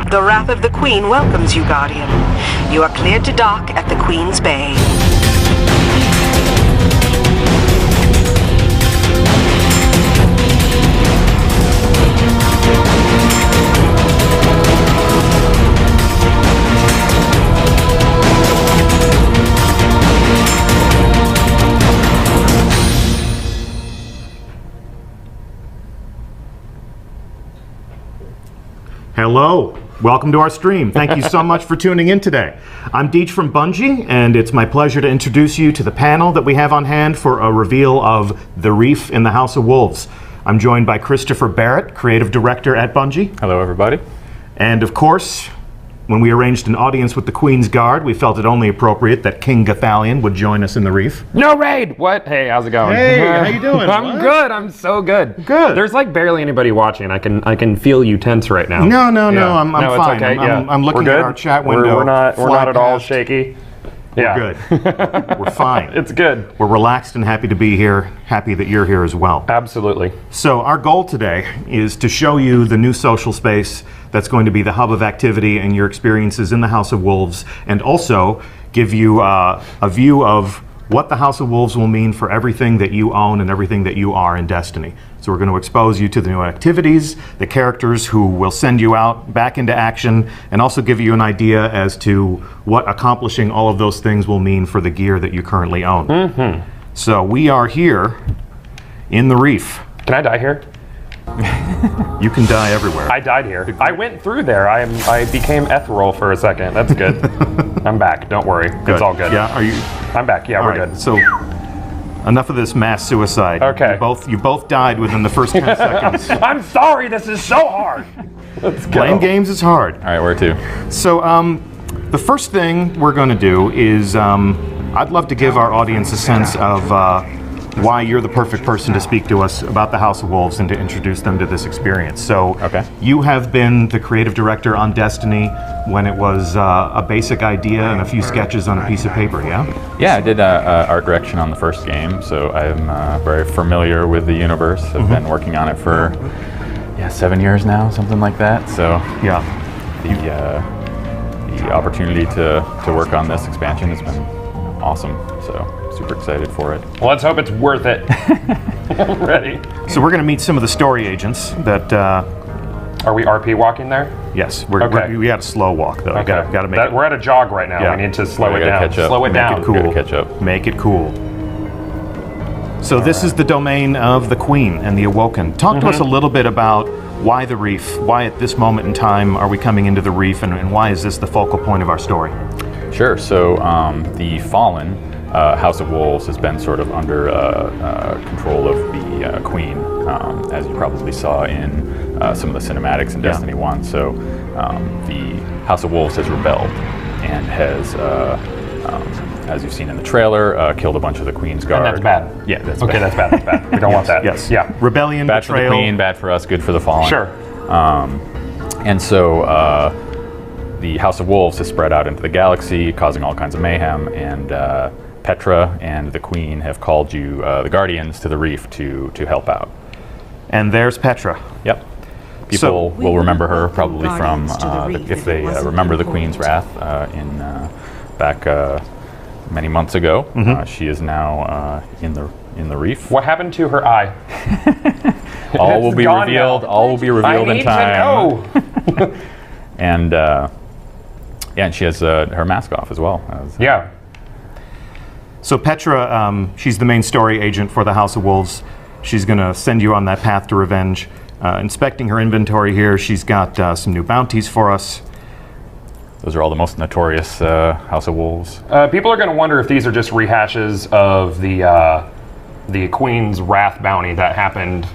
The Wrath of the Queen welcomes you, Guardian. You are cleared to dock at the Queen's Bay. Hello, welcome to our stream. Thank you so much for tuning in today. I'm Deej from Bungie, and it's my pleasure to introduce you to the panel that we have on hand for a reveal of The Reef in the House of Wolves. I'm joined by Christopher Barrett, Creative Director at Bungie. Hello, everybody. And of course, when we arranged an audience with the Queen's Guard, we felt it only appropriate that King Gathalion would join us in the Reef. No raid! What? Hey, how's it going? Hey, how you doing? I'm good. I'm so good. Good. There's like barely anybody watching. I can feel you tense right now. No, Yeah. I'm no, fine. It's okay. I'm looking We're at good. our chat window. We're not at all shaky. We're good. We're fine. It's good. We're relaxed and happy to be here. Happy that you're here as well. Absolutely. So our goal today is to show you the new social space that's going to be the hub of activity and your experiences in the House of Wolves, and also give you a view of what the House of Wolves will mean for everything that you own and everything that you are in Destiny. So we're going to expose you to the new activities, the characters who will send you out back into action, and also give you an idea as to what accomplishing all of those things will mean for the gear that you currently own. Mm-hmm. So we are here in the Reef. Can I die here? You can die everywhere. I died here. I went through there. I became ethereal for a second. That's good. I'm back. Don't worry. Good. It's all good. Yeah, are you? I'm back. Yeah, All we're right, good. So enough of this mass suicide. Okay. You both died within the first 10 seconds. I'm sorry. This is so hard. Let's go. Playing games is hard. All right, where to? So the first thing we're going to do is I'd love to give our audience a sense of why you're the perfect person to speak to us about the House of Wolves and to introduce them to this experience. So you have been the creative director on Destiny when it was a basic idea and a few sketches on a piece of paper, yeah? Yeah, I did art direction on the first game, so I'm very familiar with the universe. I've been working on it for 7 years now, something like that. So yeah, the opportunity to work on this expansion has been awesome. So super excited for it. Well, let's hope it's worth it. I'm ready. So we're going to meet some of the story agents that. Are we RP walking there? Yes, we got a slow walk though. Okay. Got to make it. We're at a jog right now. Yeah. We need to slow We it gotta down. catch up. Slow it Make down. it cool. Gotta catch up. Make it cool. So this is the domain of the Queen and the Awoken. Talk to us a little bit about why the Reef. Why at this moment in time are we coming into the Reef, and why is this the focal point of our story? Sure. So the Fallen House of Wolves has been sort of under control of the Queen, as you probably saw in some of the cinematics in Destiny 1. So the House of Wolves has rebelled and has, as you've seen in the trailer, killed a bunch of the Queen's Guard. And that's bad. Yeah, that's okay, bad. that's bad. That's bad. We don't want that. Yes. Yeah. Rebellion, Bad for the betrayal. Queen, bad for us, good for the Fallen. Sure. And so the House of Wolves has spread out into the galaxy, causing all kinds of mayhem, and Petra and the Queen have called you, the Guardians, to the Reef to help out. And there's Petra. Yep. People will remember her probably from, if they remember the Queen's Wrath back many months ago. She is now in the Reef. What happened to her eye? All will be gone revealed. now. All will be revealed in time. I need to know. And and she has her mask off as well. Yeah. So Petra, she's the main story agent for the House of Wolves. She's going to send you on that path to revenge. Inspecting her inventory here, she's got some new bounties for us. Those are all the most notorious House of Wolves. People are going to wonder if these are just rehashes of the Queen's Wrath bounty that happened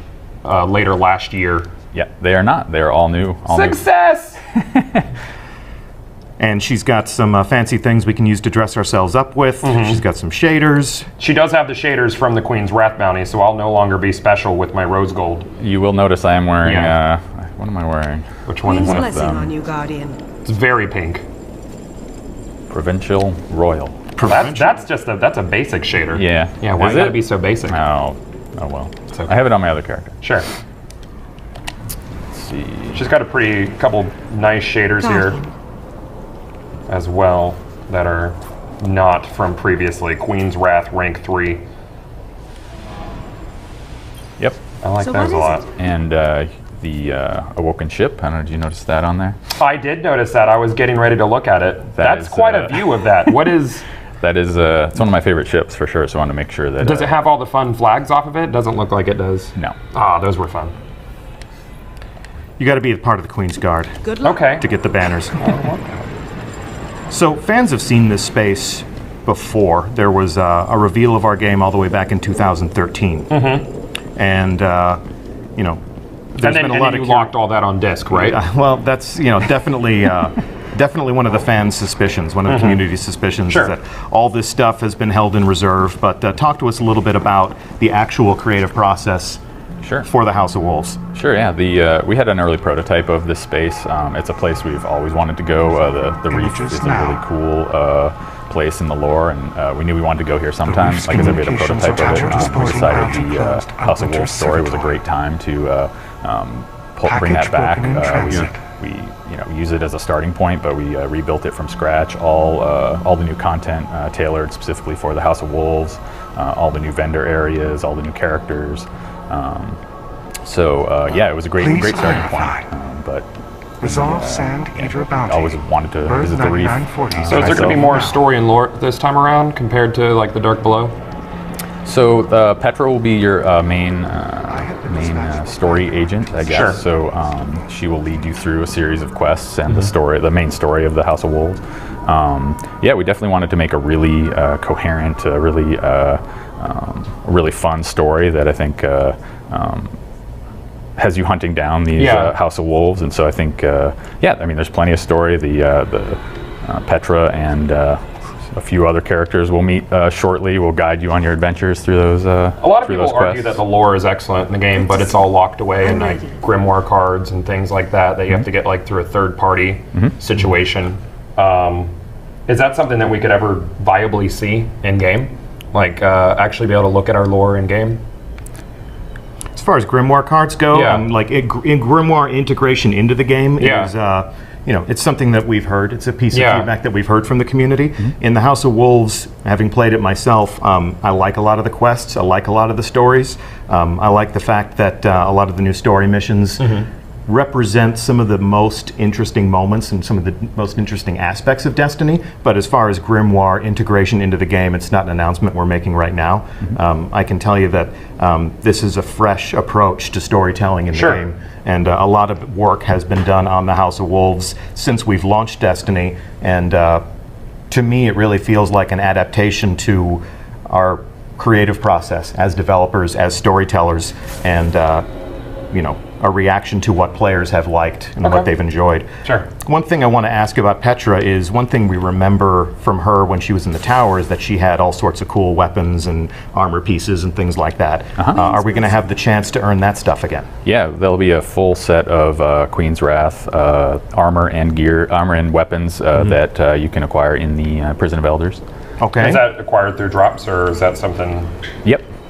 later last year. Yeah, they are not. They are all new. Success! And she's got some fancy things we can use to dress ourselves up with. She's got some shaders. She does have the shaders from the Queen's Wrath bounty, so I'll no longer be special with my rose gold. You will notice I am wearing. What am I wearing? Which one is Queen's it? blessing on you, Guardian. It's very pink. Provincial Royal. That's a basic shader. Yeah. Yeah. Why Is gotta it? be so basic? Oh well. okay. I have it on my other character. Sure. see. She's got a couple nice shaders here as well that are not from previously. Queen's Wrath rank 3. Yep. I like those a lot. And the Awoken ship, I don't know, did you notice that on there? I did notice that. I was getting ready to look at it. That's quite a view of that. What is... That is, it's one of my favorite ships for sure, so I want to make sure that... Does it have all the fun flags off of it? Doesn't look like it does. No. Ah, those were fun. You got to be a part of the Queen's Guard. Good luck. Okay. To get the banners. So fans have seen this space before. There was a reveal of our game all the way back in 2013. And, you know, there's been a lot of... you locked all that on disc, right? Well, that's, you know, definitely... Definitely one of the fans' suspicions, one of the community's suspicions, is that all this stuff has been held in reserve. But talk to us a little bit about the actual creative process for the House of Wolves. Sure, yeah. We had an early prototype of this space. It's a place we've always wanted to go. The Reef is a really cool place in the lore, and we knew we wanted to go here sometime. Like I said, we had a prototype of it. We decided the House of Wolves story was a great time to bring that back. We use it as a starting point, but we rebuilt it from scratch. All the new content tailored specifically for the House of Wolves, all the new vendor areas, all the new characters. Yeah, it was a great starting point. But Resolve Sand Eater Bounty. I always wanted to visit the Reef. So is there going to be more story and lore this time around compared to like the Dark Below? So Petra will be your main story agent, I guess. Sure. So she will lead you through a series of quests and the main story of the House of Wolves. Yeah, we definitely wanted to make a really coherent, really fun story that I think has you hunting down these House of Wolves. And so I think, yeah, I mean, there's plenty of story. The Petra and a few other characters we'll meet shortly. We'll guide you on your adventures through those. A lot of people argue that the lore is excellent in the game, but it's all locked away in like grimoire cards and things like that that you have to get like through a third-party situation. Is that something that we could ever viably see in game? Like actually be able to look at our lore in game? As far as grimoire cards go, like in grimoire integration into the game is. You know, it's something that we've heard. It's a piece of feedback that we've heard from the community. In the House of Wolves, having played it myself, I like a lot of the quests. I like a lot of the stories. I like the fact that a lot of the new story missions represent some of the most interesting moments and some of the most interesting aspects of Destiny. But as far as grimoire integration into the game, it's not an announcement we're making right now. I can tell you that this is a fresh approach to storytelling in the game. And a lot of work has been done on the House of Wolves since we've launched Destiny. And to me, it really feels like an adaptation to our creative process as developers, as storytellers, and you know, a reaction to what players have liked and what they've enjoyed. One thing I want to ask about Petra is one thing we remember from her when she was in the tower is that she had all sorts of cool weapons and armor pieces and things like that. Are we going to have the chance to earn that stuff again? Yeah, there'll be a full set of Queen's Wrath armor and gear, armor and weapons that you can acquire in the Prison of Elders. Okay. Is that acquired through drops, or is that something?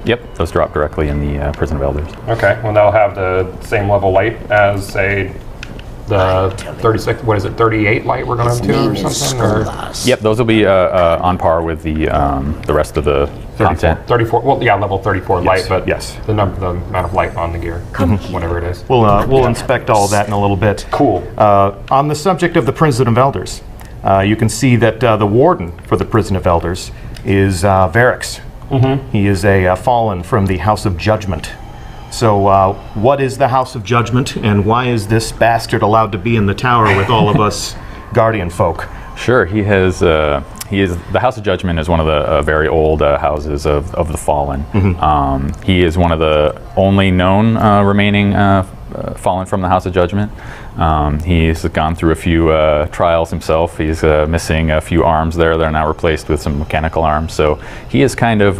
Yep, those drop directly in the Prison of Elders. Okay, well, they'll have the same level light as, say, the 36, what is it, 38 light we're going to have too, or something? Or? Yep, those will be on par with the rest of the content. 34, well, yeah, level 34 light, but the amount of light on the gear, whatever it is. We'll inspect all of that in a little bit. Cool. On the subject of the Prison of Elders, you can see that the warden for the Prison of Elders is Varix. He is a fallen from the House of Judgment. So what is the House of Judgment, and why is this bastard allowed to be in the tower with all of us Guardian folk? Sure, he is the House of Judgment is one of the very old houses of the Fallen. He is one of the only known remaining Fallen from the House of Judgment. He's gone through a few trials himself. He's missing a few arms there that are now replaced with some mechanical arms. So he has kind of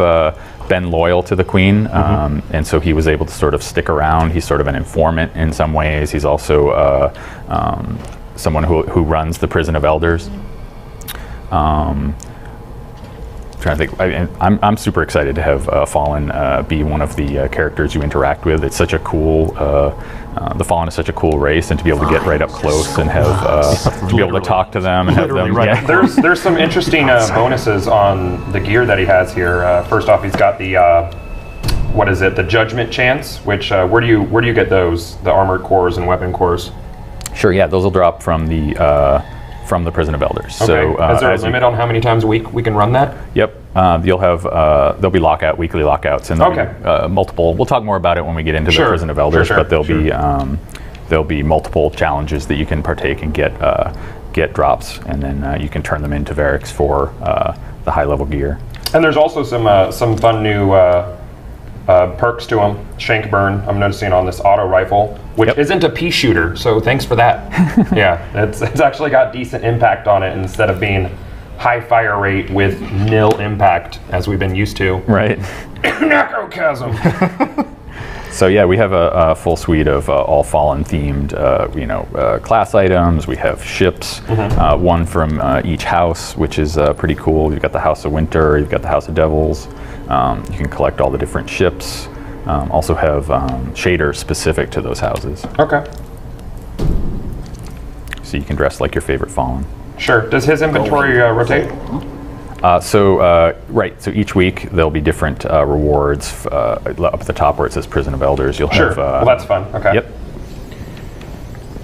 been loyal to the Queen, and so he was able to sort of stick around. He's sort of an informant in some ways. He's also someone who runs the Prison of Elders. trying to think. I'm super excited to have Fallen be one of the characters you interact with. It's such a cool. The Fallen is such a cool race, and to be able to get right up close and have to be able to talk to them and have them. Right. Yeah. There's some interesting bonuses on the gear that he has here. First off, he's got the what is it? The Judgment Chance. Which where do you get those? The armored cores and weapon cores. Sure. Yeah, those will drop from the Prison of Elders. Okay. So is there a limit on how many times a week we can run that? Yep. You'll have there'll be weekly lockouts, and there'll be multiple. We'll talk more about it when we get into the Prison of Elders, but there'll be multiple challenges that you can partake and get drops, and then you can turn them into Variks for the high level gear. And there's also some fun new perks to them. Shank burn. I'm noticing on this auto rifle, which isn't a pea shooter, so thanks for that. Yeah, it's actually got decent impact on it instead of being high fire rate with nil impact as we've been used to. Right. Necrochasm. So yeah, we have a full suite of all Fallen themed, class items. We have ships, one from each house, which is pretty cool. You've got the House of Winter, you've got the House of Devils. You can collect all the different ships. Also have shaders specific to those houses. Okay. So you can dress like your favorite Fallen. Sure. Does his inventory rotate? So each week there'll be different rewards up at the top where it says Prison of Elders. You'll have. Well, that's fun. Okay. Yep.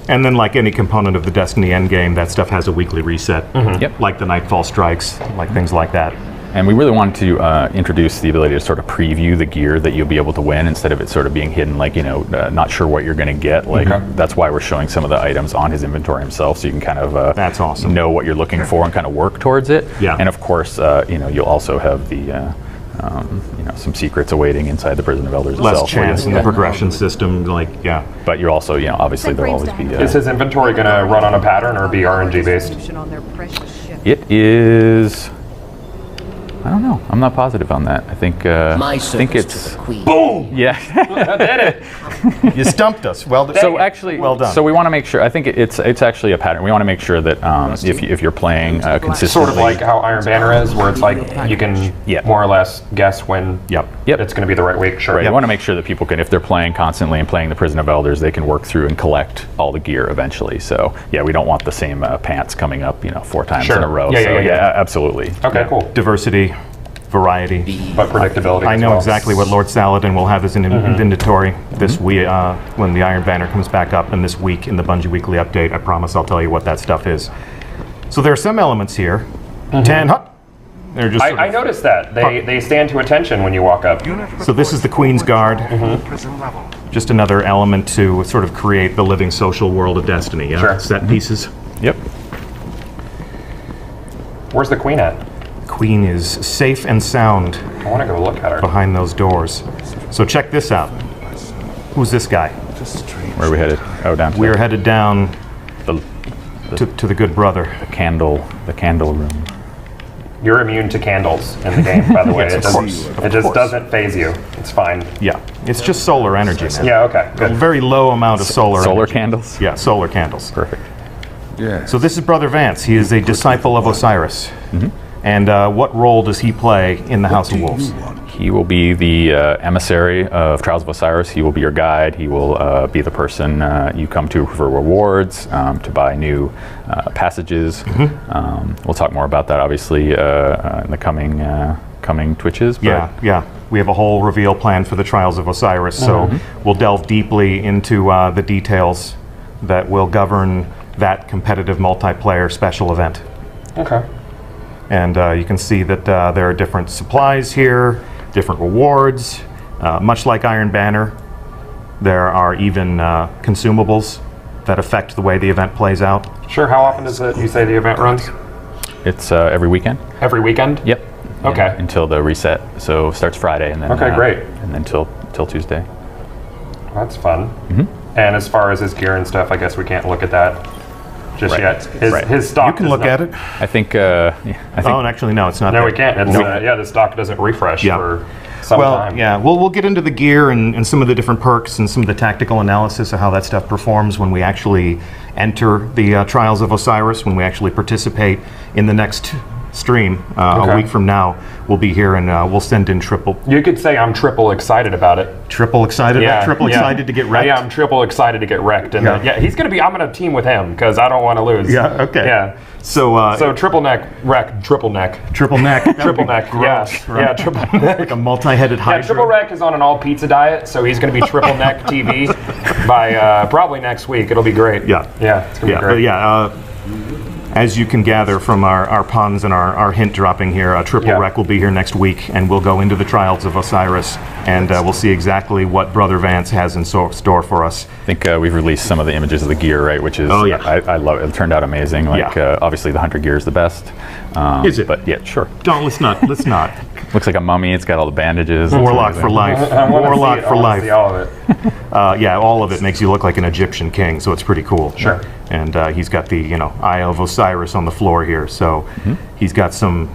And then, like any component of the Destiny endgame, that stuff has a weekly reset. Yep. Like the Nightfall Strikes, like things like that. And we really wanted to introduce the ability to sort of preview the gear that you'll be able to win instead of it sort of being hidden, like, not sure what you're going to get. Like, that's why we're showing some of the items on his inventory himself, so you can kind of that's awesome. Know what you're looking for and kind of work towards it. Yeah. And of course, you'll also have the some secrets awaiting inside the Prison of Elders Less itself. chance in the progression system, But you're also, obviously there'll always be. Is his inventory going to run on a pattern or be RNG based? It is. I don't know. I'm not positive on that. I think it's boom. Yeah. Did it. You stumped us. Well done. So actually, well done. So we want to make sure. I think it's actually a pattern. We want to make sure that if you're playing consistently, sort of like how Iron Banner is, where it's like you can more or less guess when it's going to be the right week. Sure. Right. You want to make sure that people can, if they're playing constantly and playing the Prison of Elders, they can work through and collect all the gear eventually. So yeah, we don't want the same pants coming up 4 times in a row. Yeah, absolutely. Okay, cool. Diversity, variety, but predictability. I know exactly what Lord Saladin will have as an inventory this week when the Iron Banner comes back up, and this week in the Bungie Weekly Update. I promise I'll tell you what that stuff is. So there are some elements here. 10. They're just. I noticed that they stand to attention when you walk up. So this is the Queen's Guard. Just another element to sort of create the living social world of Destiny. Yeah. Sure. Set pieces. Yep. Where's the Queen at? Queen is safe and sound. I want to go look at her. Behind those doors. So check this out. Who's this guy? Where are we headed? Oh, down. We're headed down to the good brother. The candle room. You're immune to candles in the game, by the way. Yes, it just doesn't phase you. It's fine. Yeah, it's just solar energy, man. Yeah, okay, good. A very low amount of solar energy. Candles? Yeah, solar candles. Perfect. Yeah. So this is Brother Vance. He is a disciple of Osiris. And what role does he play in the House of Wolves? He will be the emissary of Trials of Osiris. He will be your guide. He will be the person you come to for rewards, to buy new passages. We'll talk more about that, obviously, in the coming Twitches. But Yeah. We have a whole reveal plan for the Trials of Osiris, so we'll delve deeply into the details that will govern that competitive multiplayer special event. Okay. And you can see that there are different supplies here, different rewards. Much like Iron Banner, there are even consumables that affect the way the event plays out. Sure, how often does you say the event runs? It's every weekend. Every weekend? Yep. Okay. Until the reset. So it starts Friday and then great. And then till Tuesday. That's fun. And as far as his gear and stuff, I guess we can't look at that just yet. His stock. You can look at it. I think. Oh, actually, no, it's not. No, there. we can't. It's, the stock doesn't refresh for some time. Yeah. We'll get into the gear and some of the different perks and some of the tactical analysis of how that stuff performs when we actually enter the Trials of Osiris, when we actually participate in the next stream a week from now, we'll be here and we'll send in triple. You could say I'm triple excited about it. Triple excited? Excited to get wrecked? Yeah, I'm triple excited to get wrecked. And he's going to be, I'm going to team with him because I don't want to lose. Yeah, okay. Yeah. So triple neck wreck, triple neck. Triple neck. Triple neck, gross, yeah. right? Yeah, triple neck. Like a multi-headed hydra. Yeah, triple wreck is on an all pizza diet, so he's going to be triple neck TV by probably next week. It'll be great. Yeah. Yeah, it's going to be great. As you can gather from our puns and our hint dropping here, Triple Wreck will be here next week, and we'll go into the Trials of Osiris, and we'll see exactly what Brother Vance has in store for us. I think we've released some of the images of the gear, right? Which is, I love it. It turned out amazing. Like, obviously the hunter gear is the best. Is it? But yeah, sure. Let's not. Looks like a mummy. It's got all the bandages. Warlock for life. Warlock for life. See all of it. Yeah, all of it makes you look like an Egyptian king, so it's pretty cool. Sure. And he's got the Eye of Osiris on the floor here, so he's got some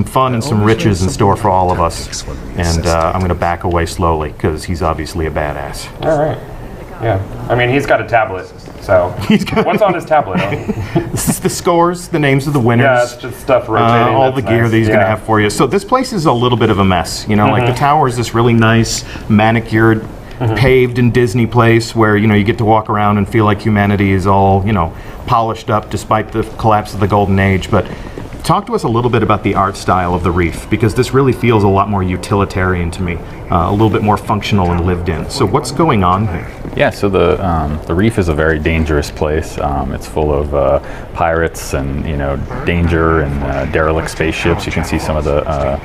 fun and some riches in store for all of us. And I'm going to back away slowly because he's obviously a badass. All right. Yeah. I mean, he's got a tablet. So what's on his tablet? This is the scores, the names of the winners. Yeah, it's just stuff rotating. All the gear that he's going to have for you. So this place is a little bit of a mess. Like the tower is this really nice, manicured, paved in Disney place where you get to walk around and feel like humanity is all polished up despite the collapse of the golden age. But talk to us a little bit about the art style of the Reef, because this really feels a lot more utilitarian to me, a little bit more functional and lived in. So what's going on here? Yeah, so the Reef is a very dangerous place. It's full of pirates and danger and derelict spaceships. You can see some of the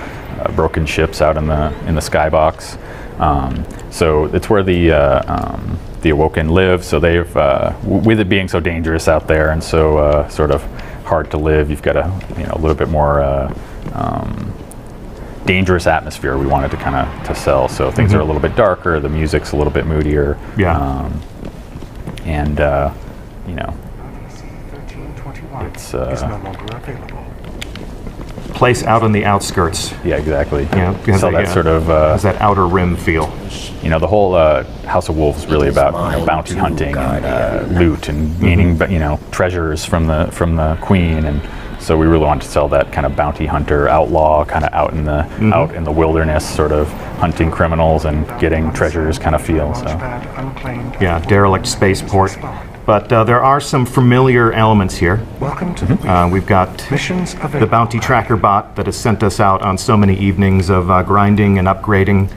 broken ships out in the skybox. So it's where the Awoken live. So they've, with it being so dangerous out there and so sort of hard to live, you've got a little bit more dangerous atmosphere we wanted to kind of to sell. So things are a little bit darker. The music's a little bit moodier. Yeah. And it's no longer available. Place out on the outskirts. Yeah, exactly. So that sort of has that outer rim feel. The whole House of Wolves is really about bounty hunting and loot and gaining treasures from the queen, and so we really wanted to sell that kind of bounty hunter outlaw kind of out in the wilderness, sort of hunting criminals and getting treasures kind of feel. So yeah, derelict spaceport. But there are some familiar elements here. Welcome to the Reef. We've got the bounty tracker bot that has sent us out on so many evenings of grinding and upgrading.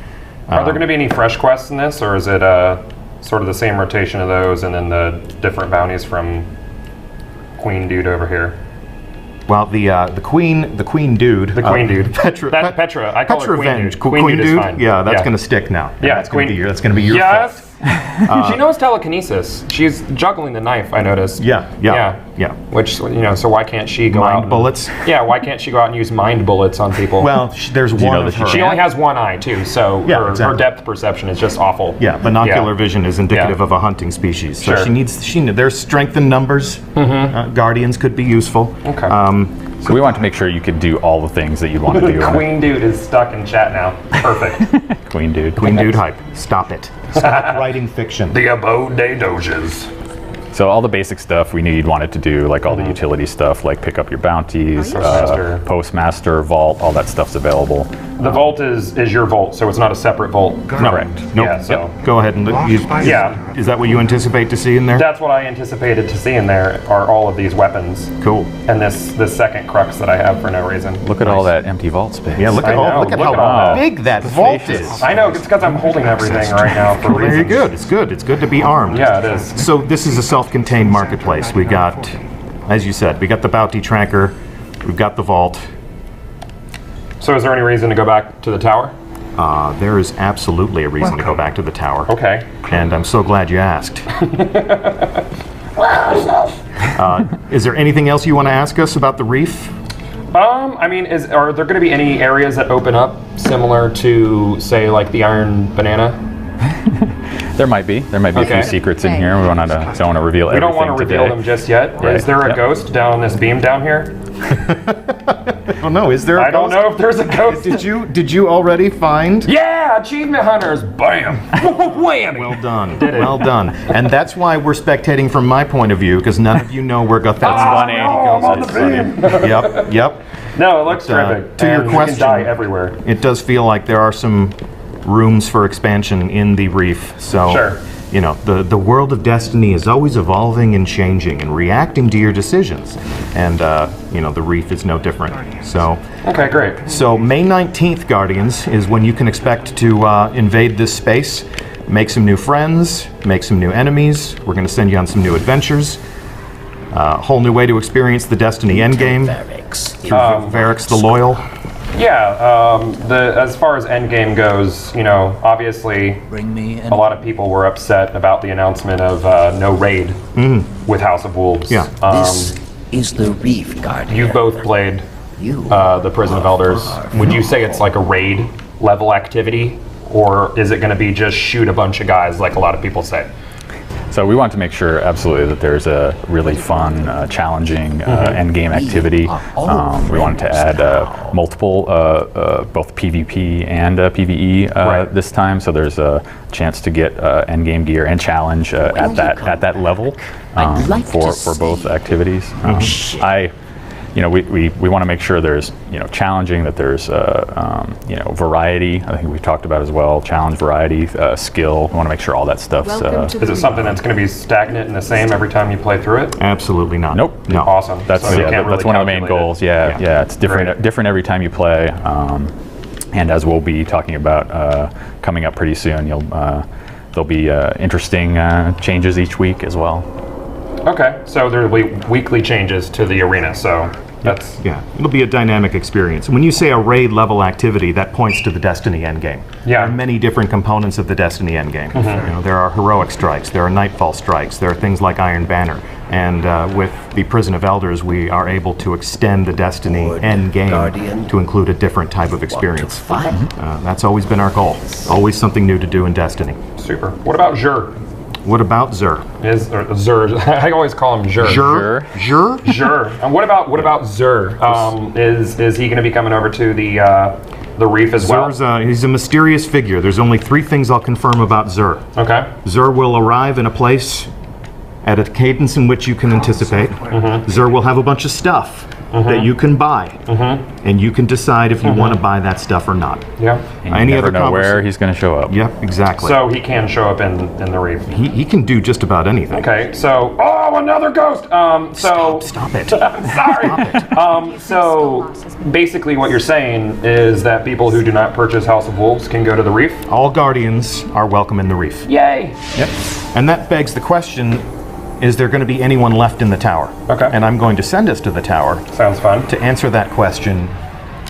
Are there going to be any fresh quests in this, or is it sort of the same rotation of those and then the different bounties from Queen Dude over here? Well, the queen dude. The Queen Dude. Petra. I call her Queen Dude. Queen Dude. Is fine. Yeah, that's going to stick now. Yeah, that's going to be your Yes. She knows telekinesis. She's juggling the knife, I noticed. Yeah. Which, so why can't she go out? Mind bullets? Yeah, why can't she go out and use mind bullets on people? Well, there's one of her. She only has one eye, too, so her depth perception is just awful. Yeah, binocular vision is indicative of a hunting species. So there's strength in numbers. Guardians could be useful. Okay. So we wanted to make sure you could do all the things that you'd want to do. Queen Dude is stuck in chat now. Perfect. Queen Dude. Queen Dude hype. Stop it. Stop writing fiction. The abode des doges. So all the basic stuff we knew you'd wanted to do, like all the utility stuff, like pick up your bounties, Postmaster, Vault, all that stuff's available. The Vault is your Vault, so it's not a separate Vault. Correct. Nope. Yeah, so. Go ahead and is that what you anticipate to see in there? That's what I anticipated to see in there are all of these weapons. Cool. And this second crux that I have for no reason. Look at all that empty vault space. Yeah, look at how big that vault is. I know, it's because I'm holding everything right now for reasons. Very good. It's good. It's good to be armed. Yeah, it is. So this is a self-contained marketplace. We got, as you said, we got the bounty tracker. We've got the vault. So is there any reason to go back to the tower? There is absolutely a reason to go back to the tower. Okay. And I'm so glad you asked. Is there anything else you want to ask us about the Reef? I mean, are there going to be any areas that open up similar to, say, like the Iron Banana? There might be. There might be a few secrets in here. We don't want to reveal everything. We don't want to reveal them just yet. Right. Is there a ghost down on this beam down here? Oh no, is there a ghost? I don't know if there's a ghost. Did you already find? Yeah, achievement hunters. Bam. Whammy. Well done. Well done. And that's why we're spectating from my point of view, because none of you know where Gotham's I'm on the beam. Yep. No, it looks terrific. To your and question, you can die everywhere. it does feel like there are some rooms for expansion in the Reef. So, Sure. you know, the world of Destiny is always evolving and changing and reacting to your decisions. And, you know, the Reef is no different. So, Okay, great. so May 19th, Guardians, is when you can expect to invade this space, make some new friends, make some new enemies. We're going to send you on some new adventures. A whole new way to experience the Destiny endgame. Varric's the Loyal. Yeah, as far as Endgame goes, you know, obviously Bring me a lot of people were upset about the announcement of no raid with House of Wolves. Yeah. This is the Reef Guardian. You both played You the Prison of Elders. Would you say it's like a raid level activity, or is it going to be just shoot a bunch of guys like a lot of people say? So we want to make sure absolutely that there's a really fun, challenging end game activity. We wanted to add multiple, both PvP and PvE this time. So there's a chance to get end game gear and challenge at that level for both activities. We want to make sure there's challenging, that there's variety. I think we've talked about as well, challenge, variety, skill. We want to make sure all that stuff's. Is it something that's going to be stagnant and the same every time you play through it? Absolutely not. Nope. No. Awesome. That's So you can't that's really one of the main calculate it. goals. Yeah. It's different every time you play. And as we'll be talking about coming up pretty soon, there'll be interesting changes each week as well. Okay, so there will be weekly changes to the arena, so that's... Yeah, it'll be a dynamic experience. When you say a raid level activity, that points to the Destiny endgame. Yeah. There are many different components of the Destiny endgame. There are heroic strikes, there are nightfall strikes, there are things like Iron Banner. And with the Prison of Elders, we are able to extend the Destiny endgame to include a different type of experience. That's always been our goal. Always something new to do in Destiny. Super. What about Xur? What about Xur? Xur. I always call him Xur. Xur? Xur. And what about Xur? Is he going to be coming over to the Reef as well? Xur's he's a mysterious figure. There's only 3 things I'll confirm about Xur. Okay. Xur will arrive in a place at a cadence in which you can anticipate. Xur will have a bunch of stuff that you can buy, and you can decide if you want to buy that stuff or not. Yeah. And you never know where he's going to show up. Yep, exactly. So he can show up in the Reef. He can do just about anything. Okay, so another ghost. Stop it. Sorry. So basically, what you're saying is that people who do not purchase House of Wolves can go to the Reef. All Guardians are welcome in the Reef. Yay! Yep. And that begs the question: is there going to be anyone left in the tower? Okay. And I'm going to send us to the tower Sounds fun. to answer that question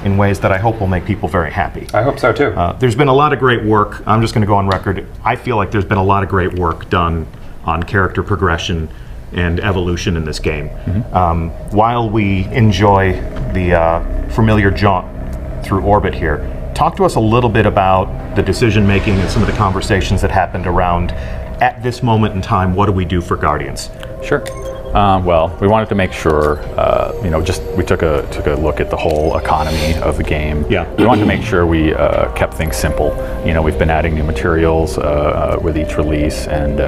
in ways that I hope will make people very happy. I hope so too. There's been a lot of great work. I'm just going to go on record. I feel like there's been a lot of great work done on character progression and evolution in this game. While we enjoy the familiar jaunt through orbit here, talk to us a little bit about the decision making and some of the conversations that happened around, at this moment in time, what do we do for Guardians? Sure. Well, we wanted to make sure, we took a look at the whole economy of the game. Yeah. We wanted to make sure we kept things simple. We've been adding new materials with each release, and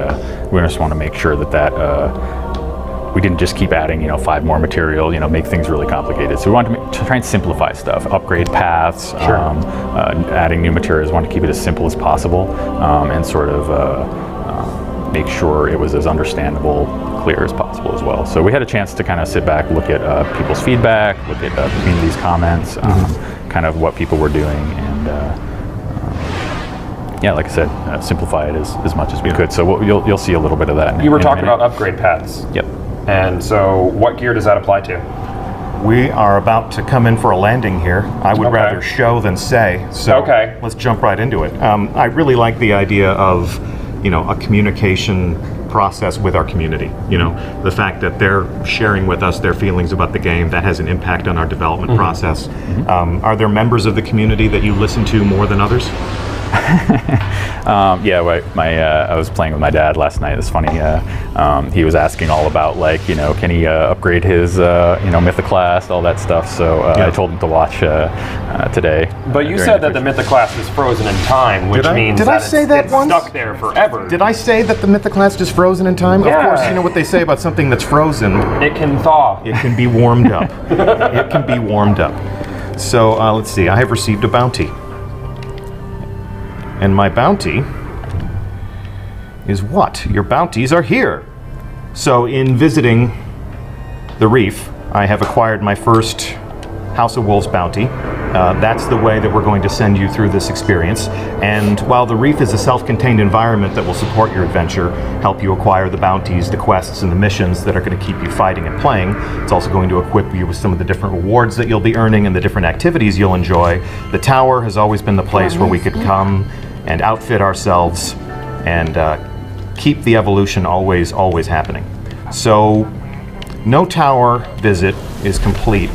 we just want to make sure that we didn't just keep adding, 5 more material, make things really complicated. So we wanted to try and simplify stuff, upgrade paths, adding new materials. We wanted to keep it as simple as possible, and sort of make sure it was as understandable, clear as possible as well. So we had a chance to kind of sit back, look at people's feedback, look at the community's comments, kind of what people were doing, and like I said, simplify it as much as we could. So you'll see a little bit of that. You were talking about upgrade paths. Yep. And so what gear does that apply to? We are about to come in for a landing here. I would rather show than say, so let's jump right into it. I really like the idea of a communication process with our community. The fact that they're sharing with us their feelings about the game, that has an impact on our development process. Are there members of the community that you listen to more than others? Yeah, I was playing with my dad last night. It's funny. He was asking all about, like, you know, can he upgrade his, you know, Mythoclast, all that stuff. So I told him to watch today. But you said that the Mythoclast is frozen in time, which means did I say that it's once? stuck there forever. Did I say that the Mythoclast is frozen in time? Yeah. Of course, you know what they say about something that's frozen. It can thaw. It can be warmed up. It can be warmed up. So let's see. I have received a bounty. And my bounty is what? Your bounties are here. So in visiting the Reef, I have acquired my first House of Wolves bounty. That's the way that we're going to send you through this experience. And while the Reef is a self-contained environment that will support your adventure, help you acquire the bounties, the quests, and the missions that are going to keep you fighting and playing, it's also going to equip you with some of the different rewards that you'll be earning and the different activities you'll enjoy. The tower has always been the place where we could come and outfit ourselves and keep the evolution always happening. So no tower visit is complete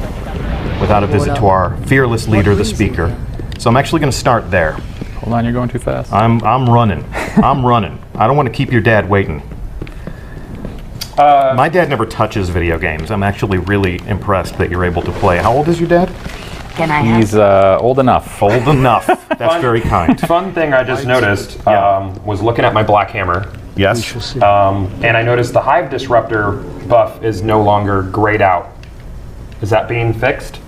without a visit to our fearless leader, the speaker. So I'm actually going to start there. Hold on, you're going too fast. I'm running. I'm running. I don't want to keep your dad waiting. My dad never touches video games. I'm actually really impressed that you're able to play. How old is your dad? Can I have? He's old enough. Old enough. That's very kind. Fun thing I just noticed was looking at my Black Hammer. Yes. And I noticed the Hive Disruptor buff is no longer grayed out. Is that being fixed?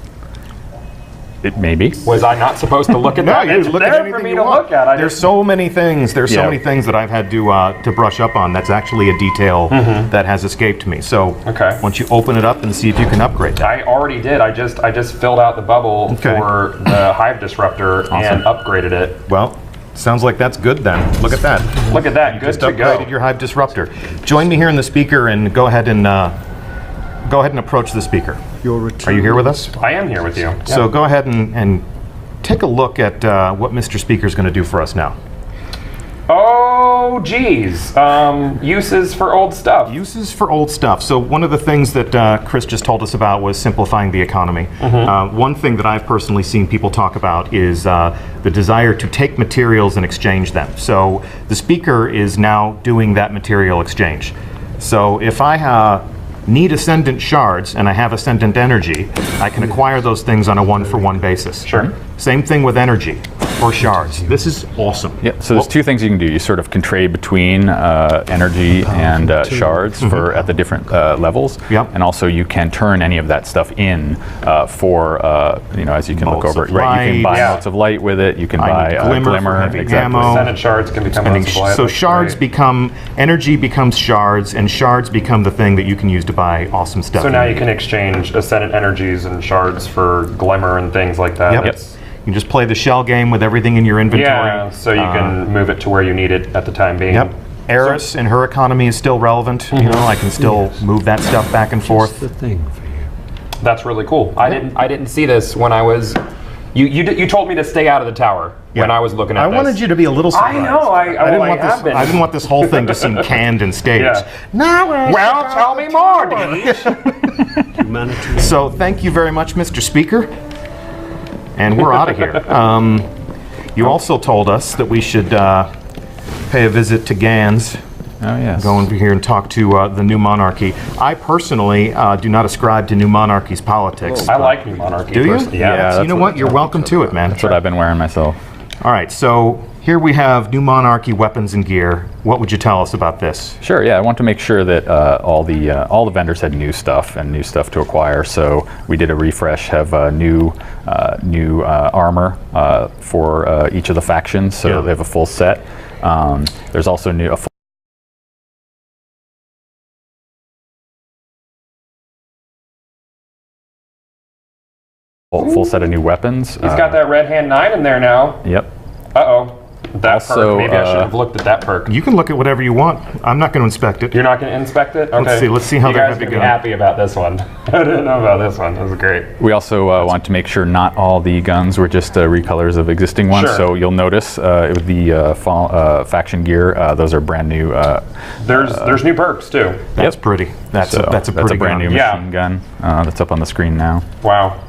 It maybe. Was I not supposed to look at that? you It's look at there anything for me you to want. look at. There's so many things. There's so Yeah. many things that I've had to brush up on. That's actually a detail that has escaped me. So Okay. once you open it up and see if you can upgrade that. I already did. I just filled out the bubble Okay. for the Hive Disruptor and upgraded it. Well, sounds like that's good then. Look at that. Look at that. Good Just to upgraded go. your Hive Disruptor. Join me here in the speaker and go ahead and approach the speaker. Are you here with us? I am here with you. So go ahead and take a look at what Mr. Speaker's going to do for us now. Oh, geez. Uses for old stuff. Uses for old stuff. So one of the things that Chris just told us about was simplifying the economy. One thing that I've personally seen people talk about is the desire to take materials and exchange them. So the speaker is now doing that material exchange. So if I need ascendant shards and I have ascendant energy, I can acquire those things on a one-for-one basis. Sure. Same thing with energy or shards. This is awesome. Yeah, so there's two things you can do. You sort of can trade between energy and shards for at the different levels. Yep. And also you can turn any of that stuff in for, you know, as you can look Bolts over of it. Right, you can light. buy Yeah. motes of light with it. You can buy glimmer for glimmer. heavy Exactly. ammo. Ascendant shards can become And multiplied. so That's shards great. become, energy becomes shards, and shards become the thing that you can use to buy awesome stuff. So now you can exchange ascendant energies and shards for glimmer and things like that. Yep. It's- You can just play the shell game with everything in your inventory. Yeah, so you can move it to where you need it at the time being. Yep. Eris and her economy is still relevant. You know, I can still move that stuff back and forth. The thing for you. That's really cool. I didn't see this when I was. You told me to stay out of the tower when Yeah. I was looking at I this. wanted you to be a little surprised. I know. I didn't well, want I this. have been. I didn't want this whole thing to seem canned and staged. Yeah. Now, Well, tell me more, Deej. Humanity. so thank you very much, Mr. Speaker. And we're out of here. You also told us that we should pay a visit to Gans. Oh, yes. Go over here and talk to the New Monarchy. I personally do not ascribe to New Monarchy's politics. I like New Monarchy. Do you? personally. Yeah, Yeah. So you know what? You're welcome to it, man. That's what I've been wearing myself. All right, so here we have New Monarchy weapons and gear. What would you tell us about this? Sure. Yeah, I want to make sure that all the vendors had new stuff and new stuff to acquire. So we did a refresh, have new armor for each of the factions. So Yeah. they have a full set. There's also a full set of new weapons. He's got that red hand 9 in there now. Yep. Uh-oh. That Also, perk. Maybe I should have looked at that perk. You can look at whatever you want. I'm not going to inspect it. You're not going to inspect it? Okay. Let's see how you they're guys heavy gonna be gun. happy about this one. I didn't know about this one. This is great. We also want to make sure not all the guns were just recolors of existing ones. Sure. So you'll notice with the faction gear, those are brand new. There's new perks too. That's pretty. That's a pretty brand new gun. Yeah. machine gun that's up on the screen now. Wow.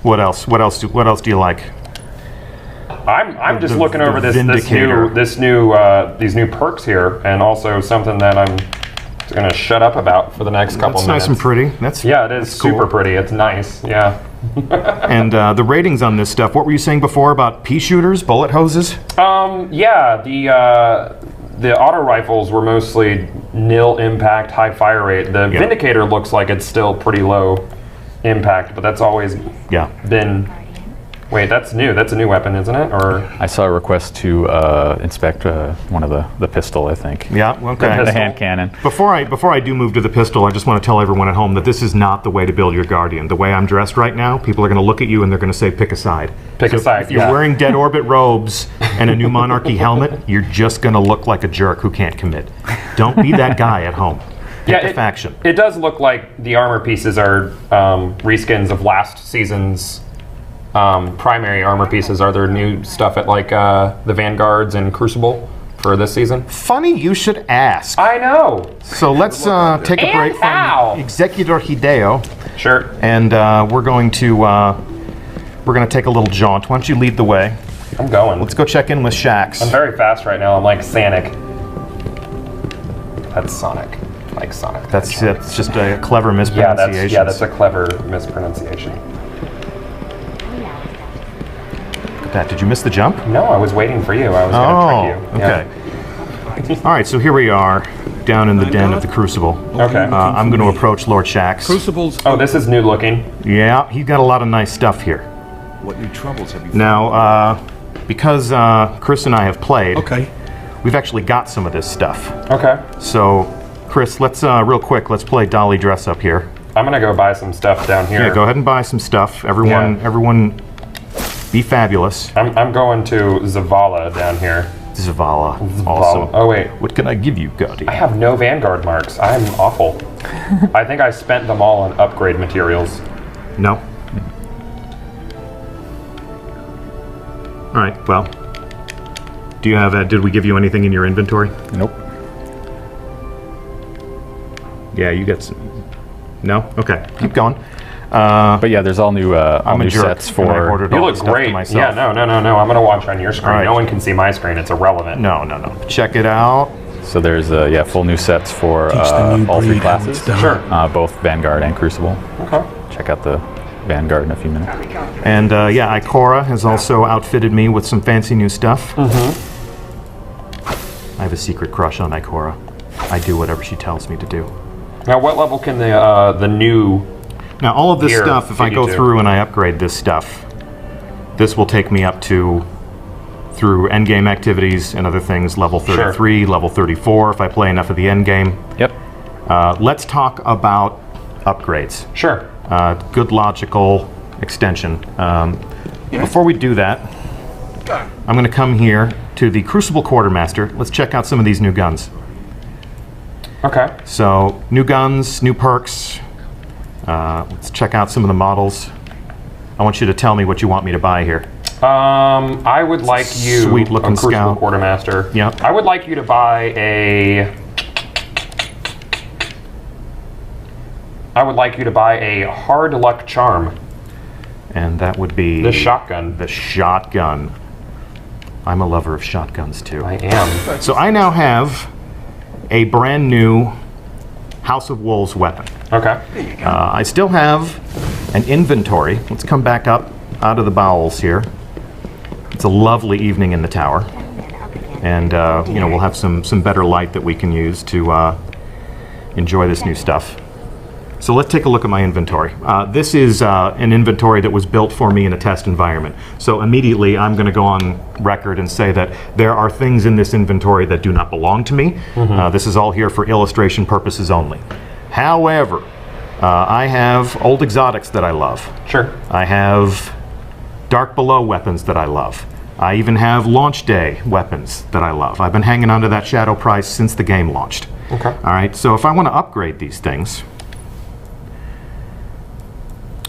What else? What else do you like? I'm just the- looking the over these new perks here, and also something that I'm going to shut up about for the next couple That's minutes. nice and pretty. Yeah, it is cool. super pretty. It's nice. Yeah. And the ratings on this stuff. What were you saying before about pea shooters, bullet hoses? Yeah, the auto rifles were mostly nil impact, high fire rate. The Vindicator looks like it's still pretty low impact, but that's always been. Wait, that's new. That's a new weapon, isn't it? Or I saw a request to inspect one of the pistol, I think. Yeah, okay. The hand cannon. Before I do move to the pistol, I just want to tell everyone at home that this is not the way to build your Guardian. The way I'm dressed right now, people are going to look at you and they're going to say, pick a side. Pick a side, If you're wearing Dead Orbit robes and a New Monarchy helmet, you're just going to look like a jerk who can't commit. Don't be that guy at home. Pick a faction. It does look like the armor pieces are reskins of last season's primary armor pieces. Are there new stuff at like the Vanguards and Crucible for this season? Funny you should ask. I know. So let's take a break from Executor Hideo. Sure. And we're going to take a little jaunt. Why don't you lead the way? I'm going. Let's go check in with Shax. I'm very fast right now. I'm like Sonic. That's Sonic. Like Sonic. That's just a clever mispronunciation. Yeah, that's a clever mispronunciation. Did you miss the jump? No, I was waiting for you. I was going to trick you. Okay. All right, so here we are, down in the den of the Crucible. Okay. I'm going to approach Lord Shax. Crucibles. Oh, this is new looking. Yeah, he's got a lot of nice stuff here. What new troubles have you found? Now, because Chris and I have played, Okay. we've actually got some of this stuff. Okay. So, Chris, let's real quick, let's play Dolly Dress Up here. I'm going to go buy some stuff down here. Yeah, go ahead and buy some stuff. Everyone, be fabulous. I'm going to Zavala down here. Zavala. Awesome. Oh, wait. What can I give you, Guardian? I have no Vanguard marks. I'm awful. I think I spent them all on upgrade materials. No. All right, well. Do you have, did we give you anything in your inventory? Nope. Yeah, you got some. No? Okay, keep going. But yeah, there's all new sets and I for. ordered You all the look stuff to great. myself. Yeah, no. I'm going to watch on your screen. All right. No one can see my screen. It's irrelevant. No. Check it out. So there's full new sets for Teach the new all three breed how it's classes. done. Sure. Both Vanguard and Crucible. Okay. Check out the Vanguard in a few minutes. And Ikora has also outfitted me with some fancy new stuff. I have a secret crush on Ikora. I do whatever she tells me to do. Now, what level can the new... Now, all of this Here, stuff, if I go 52. through and I upgrade this stuff, this will take me up to, through endgame activities and other things, level 33, level 34, if I play enough of the endgame. Yep. Let's talk about upgrades. Sure. Good logical extension. Before we do that, I'm going to come here to the Crucible Quartermaster. Let's check out some of these new guns. Okay. So, new guns, new perks. Let's check out some of the models. I want you to tell me what you want me to buy here. I would like you, Sweet-looking a Crucible scout. Quartermaster. Yep. I would like you to buy a Hard Luck Charm. And that would be... The shotgun. The shotgun. I'm a lover of shotguns, too. I am. So I now have a brand new House of Wolves weapon. Okay. I still have an inventory. Let's come back up out of the bowels here. It's a lovely evening in the tower. And, we'll have some better light that we can use to enjoy this new stuff. So let's take a look at my inventory. This is an inventory that was built for me in a test environment. So immediately I'm going to go on record and say that there are things in this inventory that do not belong to me. This is all here for illustration purposes only. However, I have old exotics that I love. Sure. I have Dark Below weapons that I love. I even have Launch Day weapons that I love. I've been hanging on to that Shadow price since the game launched. Okay. All right, so if I want to upgrade these things,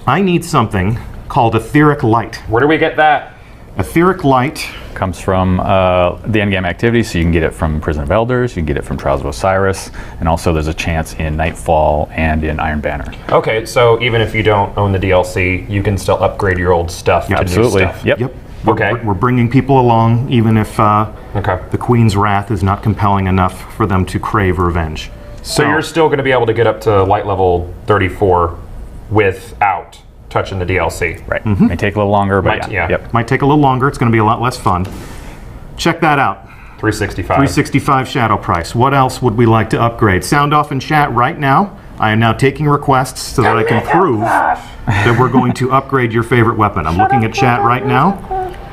I need something called Etheric Light. Where do we get that? Etheric Light. Comes from the endgame activity, so you can get it from Prison of Elders, you can get it from Trials of Osiris, and also there's a chance in Nightfall and in Iron Banner. Okay, so even if you don't own the DLC, you can still upgrade your old stuff to Absolutely. new stuff. Yep. We're bringing people along, even if the Queen's wrath is not compelling enough for them to crave revenge. So you're still going to be able to get up to light level 34 without touching the DLC. Right. May take a little longer, but Might take a little longer. It's going to be a lot less fun. Check that out. 365. 365 shadow price. What else would we like to upgrade? Sound off in chat right now. I am now taking requests so that I can prove that we're going to upgrade your favorite weapon. I'm looking at chat right now,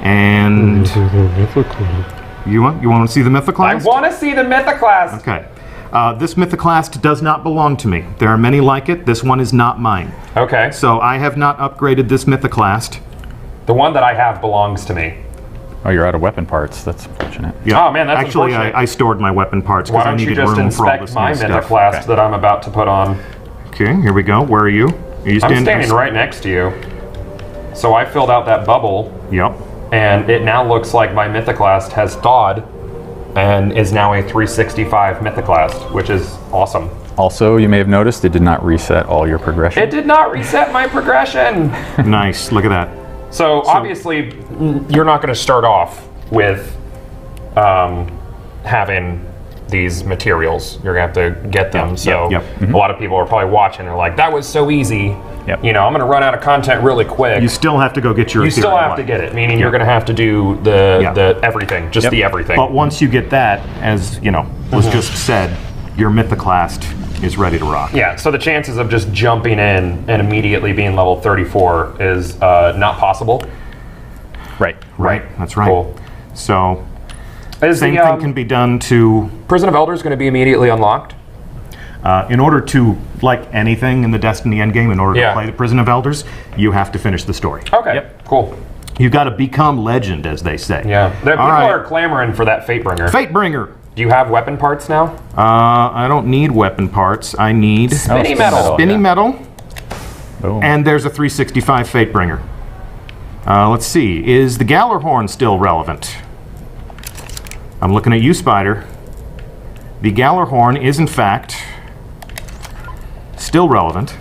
and you want to see the Mythoclast? I want to see the Mythoclast. Okay. This Mythoclast does not belong to me. There are many like it. This one is not mine. Okay. So I have not upgraded this Mythoclast. The one that I have belongs to me. Oh, you're out of weapon parts. That's unfortunate. Yeah. Oh man, that's actually unfortunate. I stored my weapon parts because I needed room for all this my new stuff. Mythoclast that I'm about to put on? Okay, here we go. Where are you? Are you I'm standing right next to you. So I filled out that bubble. Yep. And it now looks like my Mythoclast has thawed and is now a 365 Mythoclast, which is awesome. Also, you may have noticed it did not reset all your progression. It did not reset my progression. Nice. Look at that. So obviously, you're not going to start off with having these materials. You're going to have to get them. A lot of people are probably watching and they're like, that was so easy. You know, I'm going to run out of content really quick. You still have to go get your You still have to get it, meaning you're going to have to do the everything, just the everything. But once you get that, as you know, was just said, your Mythoclast is ready to rock. Yeah, so the chances of just jumping in and immediately being level 34 is not possible. Right. That's right. Cool. So, Is same the, thing can be done to... Prison of Elders going to be immediately unlocked? In order to, like anything in the Destiny endgame, in order to play the Prison of Elders, you have to finish the story. Okay, cool. You got to become legend, as they say. Yeah, people are clamoring for that Fatebringer. Fatebringer! Do you have weapon parts now? I don't need weapon parts. I need... Spinny metal. Spinny metal. Boom. And there's a 365 Fatebringer. Let's see. Is the Gallarhorn still relevant? I'm looking at you, Spider. The Gallarhorn is, in fact, still relevant.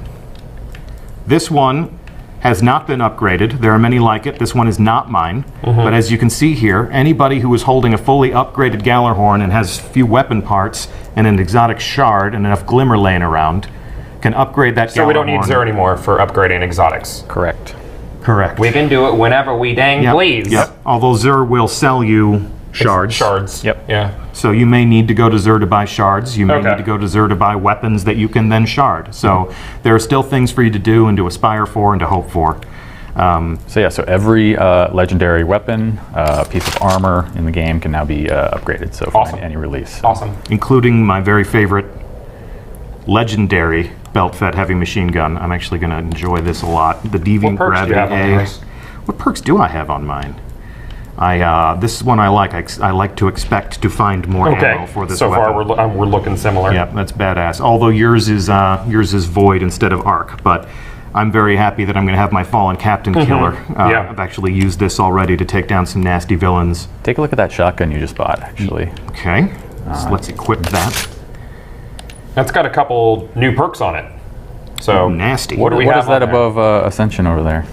This one has not been upgraded. There are many like it. This one is not mine. But as you can see here, anybody who is holding a fully upgraded Gallarhorn and has few weapon parts and an exotic shard and enough glimmer laying around can upgrade that Gallarhorn. So we don't need Xur anymore for upgrading exotics. Correct. Correct. We can do it whenever we please. Yep. Although Xur will sell you shards. Shards. Yep. Yeah. So you may need to go to Xur to buy shards. You may need to go to Xur to buy weapons that you can then shard. So there are still things for you to do and to aspire for and to hope for. So every legendary weapon, piece of armor in the game can now be upgraded. So for any release. Awesome. Including my very favorite legendary belt-fed heavy machine gun. I'm actually going to enjoy this a lot. The Deviant Gravity A. What perks do I have on mine? This is one I like. I like to expect to find more ammo for this so weapon. far we're looking similar. Yeah, that's badass. Although yours is void instead of arc, but I'm very happy that I'm going to have my Fallen Captain Killer. I've actually used this already to take down some nasty villains. Take a look at that shotgun you just bought, actually. Okay, so let's equip that. That's got a couple new perks on it. So nasty. What do we what have is that on there? above Ascension over there?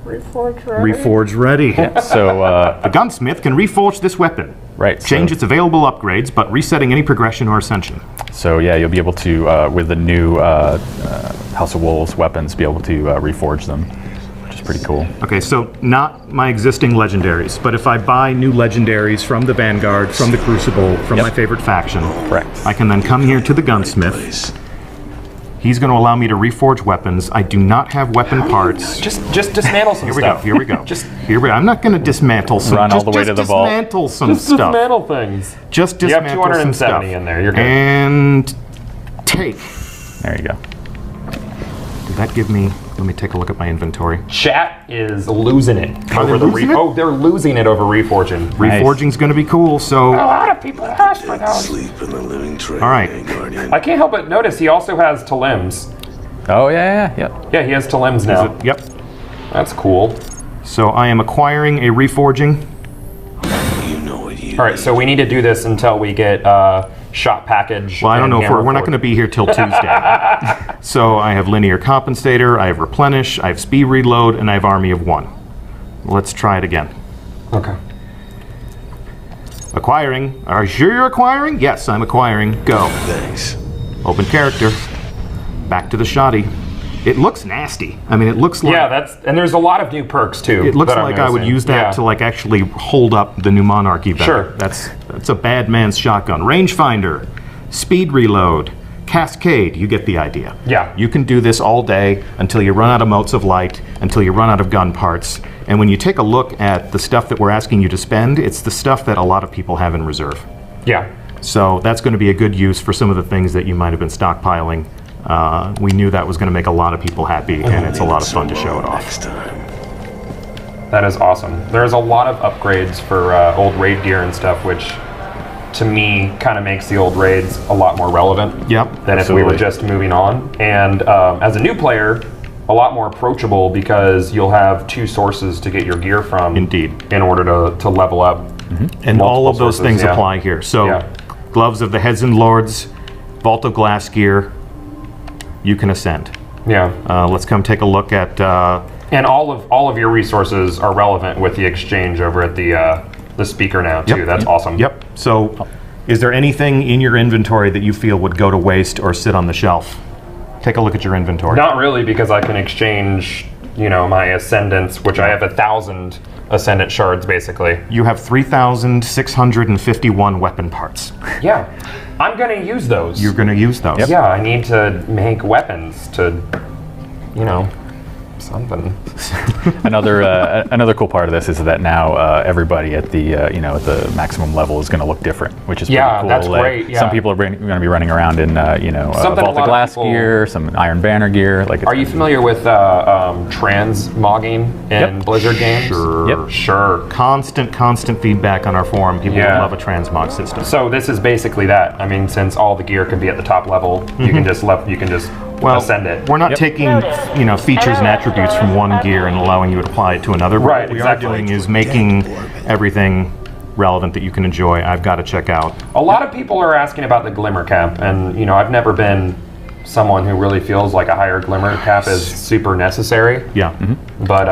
Reforge ready. Yeah, so the gunsmith can reforge this weapon. Right. Change its available upgrades, but resetting any progression or ascension. So yeah, you'll be able to, with the new House of Wolves weapons, be able to reforge them, which is pretty cool. Okay, so not my existing legendaries, but if I buy new legendaries from the Vanguard, from the Crucible, from my favorite faction, correct, I can then come here to the gunsmith. He's going to allow me to reforge weapons. I do not have weapon parts. Just dismantle some stuff. Here we go. Here we go. I'm not going to dismantle some. Run all the way to the vault. Dismantle some Just stuff. dismantle things. Just dismantle you have 270 some stuff. in there. You're good. And take. There you go. Did that give me? Let me take a look at my inventory. Chat is losing it Are over they the losing it? Oh, they're losing it over reforging. Reforging's going to be cool. So. A lot of people ask for those. Sleep in the living train, All right. Guardian. I can't help but notice he also has Talims. Oh yeah. Yeah, he has Talims now. Yep. That's cool. So I am acquiring a reforging. You know what you All right, so we need to do this until we get shot package. Well, I don't know if and we're not going to be here till Tuesday. So I have linear compensator, I have replenish, I have speed reload, and I have army of one. Let's try it again. Okay. Acquiring. Are you sure you're acquiring? Yes, I'm acquiring. Go. Thanks. Open character. Back to the shoddy. It looks nasty. I mean, it looks like... Yeah, and there's a lot of new perks, too. It looks that I'm like I would noticing. use that to, like, actually hold up the new Monarchy better. Sure. That's a bad man's shotgun. Rangefinder. Speed reload. Cascade. You get the idea. Yeah. You can do this all day until you run out of motes of light, until you run out of gun parts. And when you take a look at the stuff that we're asking you to spend, it's the stuff that a lot of people have in reserve. Yeah. So that's going to be a good use for some of the things that you might have been stockpiling. We knew that was going to make a lot of people happy, and it's a lot of fun to show it off. Next time. That is awesome. There's a lot of upgrades for old raid gear and stuff, which to me kind of makes the old raids a lot more relevant Yep, than if we were just moving on. And as a new player, a lot more approachable because you'll have two sources to get your gear from. Indeed. In order to level up. And all of those things yeah. apply here. So, Yeah. Gloves of the Heads and Lords, Vault of Glass gear, you can ascend. Yeah. Let's come take a look at... And all of your resources are relevant with the exchange over at the speaker now too. Yep. That's awesome. Yep. So, is there anything in your inventory that you feel would go to waste or sit on the shelf? Take a look at your inventory. Not really, because I can exchange, my ascendants, which I have 1,000 ascendant shards basically. You have 3,651 weapon parts. Yeah. I'm gonna use those. You're going to use those. Yeah, I need to make weapons to, something. Another cool part of this is that now everybody at the at the maximum level is going to look different, which is pretty cool. That's Like, great. Yeah. Some people are going to be running around in Something a Vault lot of of Glass people- gear, some Iron Banner gear. Like, Are you familiar with transmogging in Blizzard games? Sure. Yep. Sure. Constant feedback on our forum. People Yeah. love a transmog system. So this is basically that. I mean, since all the gear can be at the top level, you can just ascend it. We're not taking features and attributes from one gear and allowing you to apply it to another. Right, What we exactly. are doing is making everything relevant that you can enjoy. I've got to check out. A lot of people are asking about the glimmer cap, and I've never been someone who really feels like a higher glimmer cap is super necessary. Yeah. But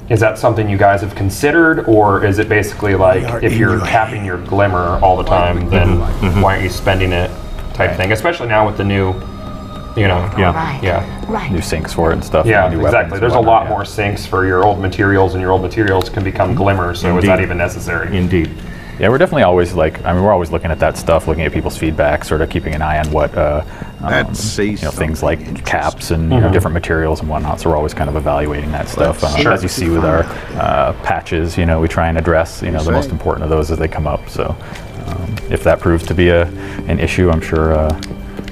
is that something you guys have considered, or is it basically like if you're capping your glimmer all the time, then why aren't you spending it type thing? Especially now with the new, new sinks for it and stuff. Yeah, new weapons exactly. and There's a whatnot, lot more sinks for your old materials, and your old materials can become glimmer, so is that Indeed. even necessary? Indeed. Yeah, we're definitely always we're always looking at that stuff, looking at people's feedback, sort of keeping an eye on what things like caps and different materials and whatnot. So we're always kind of evaluating that stuff. As you see with our patches, we try and address the most important of those as they come up. So if that proves to be an issue, I'm sure.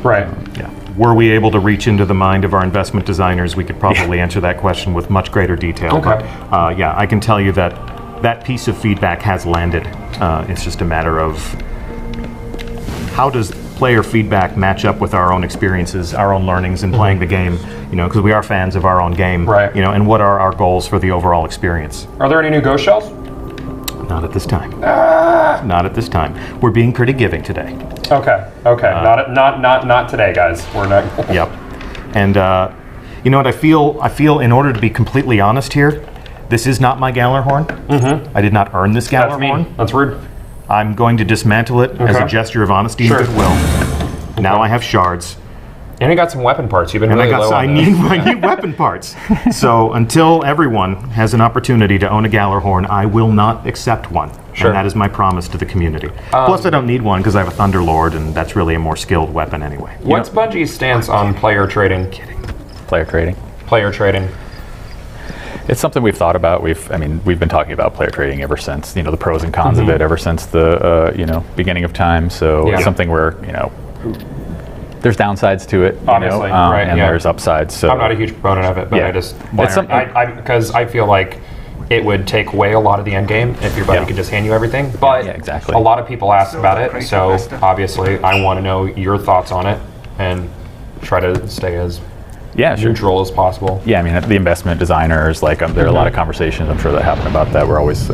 Right. Yeah. Were we able to reach into the mind of our investment designers, we could probably answer that question with much greater detail. Okay. But I can tell you that that piece of feedback has landed. It's just a matter of how does player feedback match up with our own experiences, our own learnings in playing the game, because we are fans of our own game, Right. And what are our goals for the overall experience? Are there any new ghost shells? Not at this time. Not at this time. We're being pretty giving today. Okay. Not today, guys. We're not. Yep. And you know what I feel? I feel, in order to be completely honest here, this is not my Gallarhorn. I did not earn this That's Gallarhorn. mean. That's rude. I'm going to dismantle it as a Okay. gesture of honesty Sure. and goodwill. Now I have shards. And you got some weapon parts. You've been And really I low on this. need weapon parts. So until everyone has an opportunity to own a Gallarhorn, I will not accept one. Sure. And that is my promise to the community. Plus, I don't need one because I have a Thunderlord, and that's really a more skilled weapon anyway. What's Bungie's stance on player trading? Player trading. Player trading. It's something we've thought about. We've been talking about player trading ever since, the pros and cons of it ever since the, beginning of time. So Yeah. it's something where, there's downsides to it, Obviously, right, and yeah. there's upsides. So I'm not a huge proponent of it, but Yeah. I just It's something- because I feel like it would take away a lot of the end game if your buddy Yeah. could just hand you everything. But Yeah, exactly. a lot of people ask about it, so obviously I want to know your thoughts on it and try to stay as yeah, sure. neutral as possible. Yeah, I mean, the investment designers, there are a lot of conversations, I'm sure, that happen about that. We're always,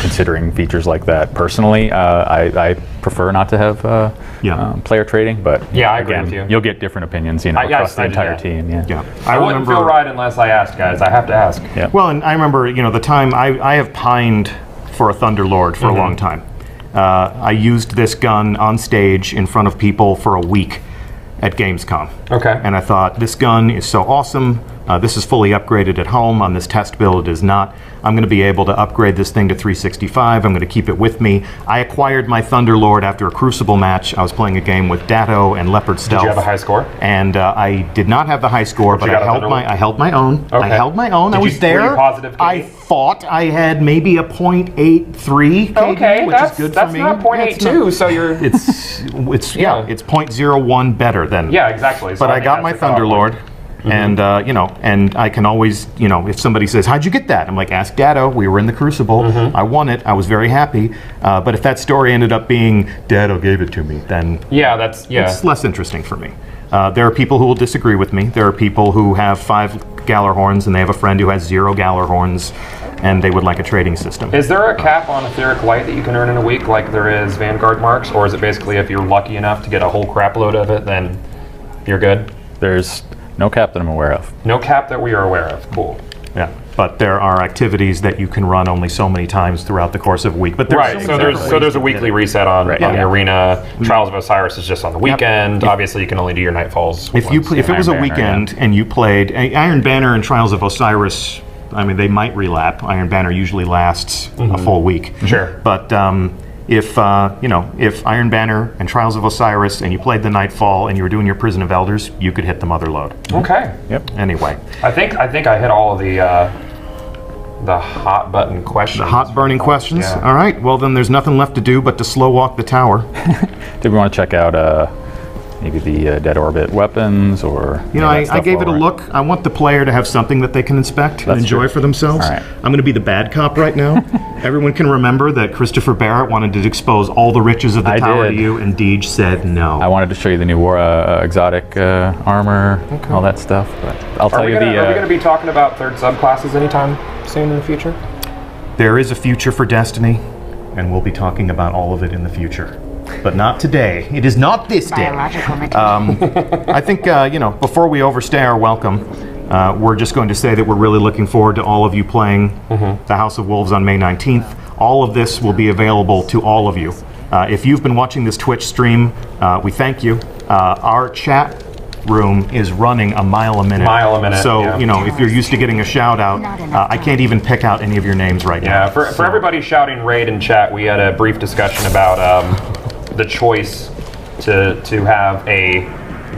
considering features like that. Personally, I prefer not to have player trading, but Yeah, I agree again, with you. you'll get different opinions, you know, across the entire team. Yeah. I wouldn't feel right unless I asked, guys. I have to ask. Yeah. Well, and I remember, you know, the time I have pined for a Thunderlord for a long time. I used this gun on stage in front of people for a week at Gamescom. Okay. And I thought, this gun is so awesome. This is fully upgraded at home. On this test build, it is not. I'm going to be able to upgrade this thing to 365. I'm going to keep it with me. I acquired my Thunderlord after a Crucible match. I was playing a game with Datto and Leopard Stealth. Did you have a high score? And I did not have the high score, but I held my own. Okay. I held my own. I was there. Were you positive, I thought I had maybe a .83 KD, Okay, which is good for me. That's not .82, so you're... It's 0.01 better than. Yeah, exactly. So But I got think my that's the cutoff Thunderlord. point. And you know, and I can always, you know, if somebody says, "How'd you get that?" I'm like, "Ask Datto. We were in the Crucible. I won it. I was very happy." But if that story ended up being Datto gave it to me, then it's less interesting for me. There are people who will disagree with me. There are people who have 5 Gallarhorns and they have a friend who has 0 Gallarhorns, and they would like a trading system. Is there a cap on etheric light that you can earn in a week, like there is Vanguard marks, or is it basically if you're lucky enough to get a whole crap load of it, then you're good? There's no cap that I'm aware of. No cap that we are aware of. Cool. Yeah, but there are activities that you can run only so many times throughout the course of a week. But there's there's a weekly reset on the arena. Trials of Osiris is just on the weekend. Yep. Obviously, you can only do your Nightfalls. If it was a weekend and you played Iron Banner and Trials of Osiris, I mean, they might relap. Iron Banner usually lasts a full week. Sure. But if Iron Banner and Trials of Osiris and you played the Nightfall and you were doing your Prison of Elders, you could hit the Mother Load. Okay. Yep. Anyway, I think I hit all of the hot button questions. the hot burning questions. Yeah. All right. Well, then there's nothing left to do but to slow walk the tower. Did we want to check out maybe the Dead Orbit weapons or? You know, I gave it a look. I want the player to have something that they can inspect and enjoy for themselves. All right. I'm going to be the bad cop right now. Everyone can remember that Christopher Barrett wanted to expose all the riches of the tower to you, and Deej said no. I wanted to show you the new exotic armor, all that stuff. But I'll tell you Are we going to be talking about third subclasses anytime soon in the future? There is a future for Destiny, and we'll be talking about all of it in the future. But not today. It is not this day. I think, before we overstay our welcome, we're just going to say that we're really looking forward to all of you playing the House of Wolves on May 19th. All of this will be available to all of you. If you've been watching this Twitch stream, we thank you. Our chat room is running a mile a minute. So, if you're used to getting a shout out, I can't even pick out any of your names right now. Yeah, for everybody shouting raid in chat, we had a brief discussion about the choice to have a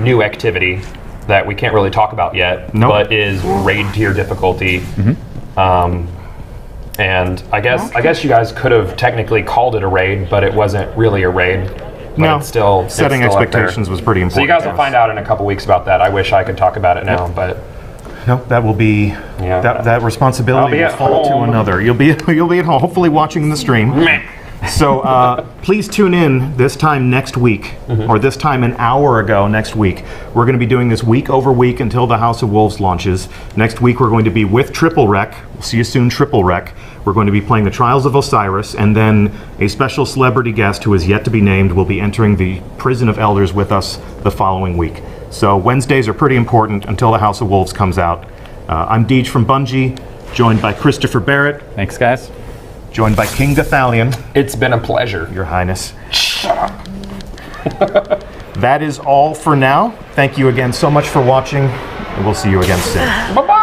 new activity that we can't really talk about yet, but is raid tier difficulty. And I guess you guys could have technically called it a raid, but it wasn't really a raid. But it's still setting expectations was pretty important. So you guys will find out in a couple weeks about that. I wish I could talk about it now, but nope, that will be that responsibility will fall to another. You'll be at home, hopefully watching the stream. So please tune in this time next week, or this time an hour ago next week. We're going to be doing this week over week until the House of Wolves launches. Next week we're going to be with Triple Rec. We'll see you soon, Triple Rec. We're going to be playing the Trials of Osiris, and then a special celebrity guest who is yet to be named will be entering the Prison of Elders with us the following week. So Wednesdays are pretty important until the House of Wolves comes out. I'm Deej from Bungie, joined by Christopher Barrett. Thanks, guys. Joined by King Gathalion. It's been a pleasure. Your Highness. Shut up. That is all for now. Thank you again so much for watching, and we'll see you again soon. Bye-bye.